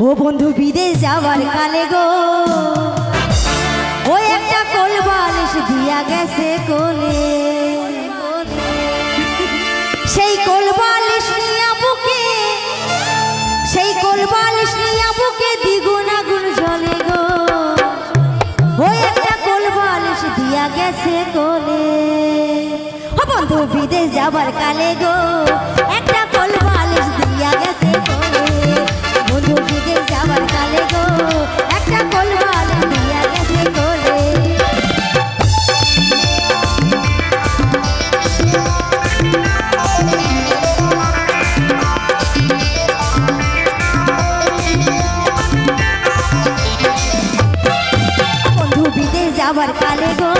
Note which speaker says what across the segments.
Speaker 1: ও বন্ধু বিদেশ যাওয়ার কালে গো ওই একটা কোল বালিশ দিয়া গেছে কোলে, সেই কোল বালিশ নিয়া বুকে, সেই কোল বালিশ নিয়া বুকে দ্বিগুণ আগুন জ্বলে গো। ওই একটা কোল বালিশ দিয়া গেছে কোলে। ও বন্ধু বিদেশ যাবার কালে গো একটা কোল বালিশ দিয়া গেছে কোলে। বন্ধু বিদেশ যাবার কালে গো একটা কোল বালিশ দিয়া গেছে কোলে। যাবার কালে গো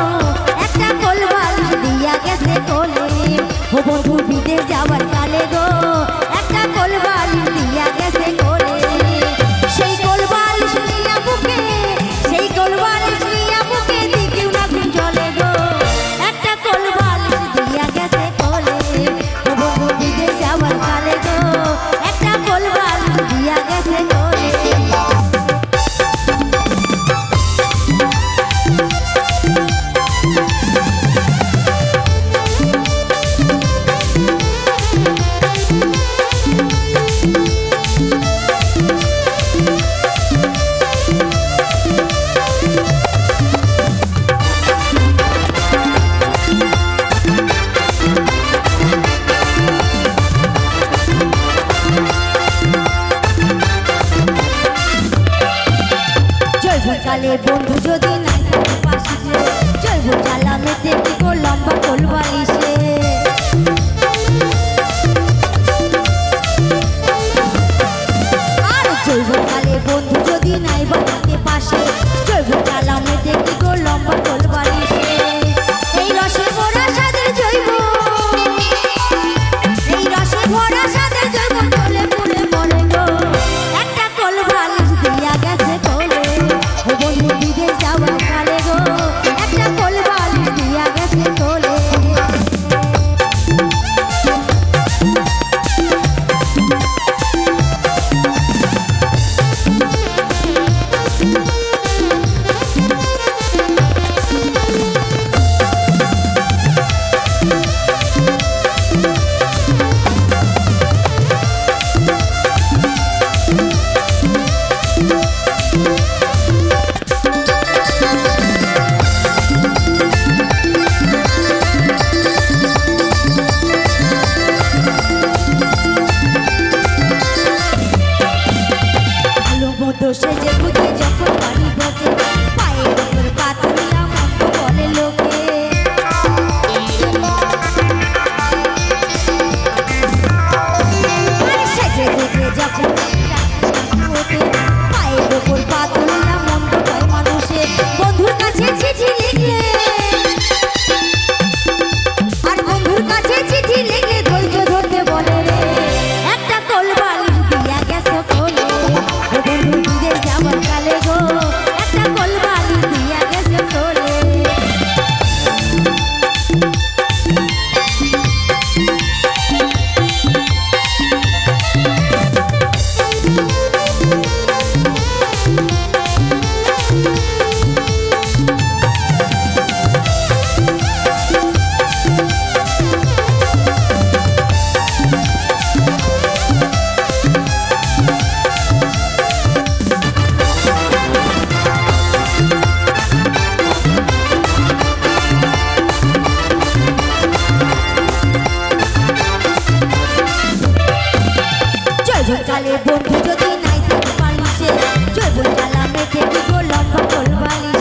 Speaker 1: একটা কোল বালিশ দিয়া গেছে কোলে। ও বন্ধু বিদেশ যাবার কালে গো একটা কোল বালিশ দিয়া গেছে কোলে। সেই কোল বালিশ নিয়া বুকে, সেই কোল বালিশ নিয়া বুকে দ্বিগুণ আগুন জ্বলে গো। একটা কোল বালিশ দিয়া গেছে কোলে। ও বন্ধু বিদেশ যাবার কালে গো একটা কোল বালিশ দিয়া গেছে কোলে। কালে বন্ধু যদি নাই পাশে জৈব জ্বালা মেতে কি গো লম্বা কোল বালিশে। আর জৈব কালে বন্ধু যদি নাই বাড়িতে পাশে জৈব জ্বালা মেতে কি গো লম্বা কোল বালিশে। এই রসে ভরা সাদের জৈব, এই রসে ভরা সাদের জৈব চলে পুড়ে মরে গো। একটা কোল বালিশ দিয়া গেছে কোলে। ও বন্ধু বিদেশ যাবার কালে গো একটা কোল বালিশ দিয়া গেছে কোলে। সেজে বুঝে যখন বাড়ি বসে পায়ের উপর পা তুলিয়া মন্দ বলে লোকে। সেজে বুঝে যখন পায়ের উপর পা তুলিয়া মন্দ হয় মানুষে। বন্ধুর কাছে চিঠি লিখলে, আর বন্ধুর কাছে চিঠি লিখলে ধৈর্য ধরতে বলে রে। একটা কোল বালিশ দিয়া গেছে কোলে। বন্ধু বিদেশ যাবার কালে গো একটা কোল বালিশ দিয়া গেছে কোলে। কালে বন্ধু যদি নাই পালিশে জৈব জ্বালা মেতে কি গো লম্বা কোল বালিশ।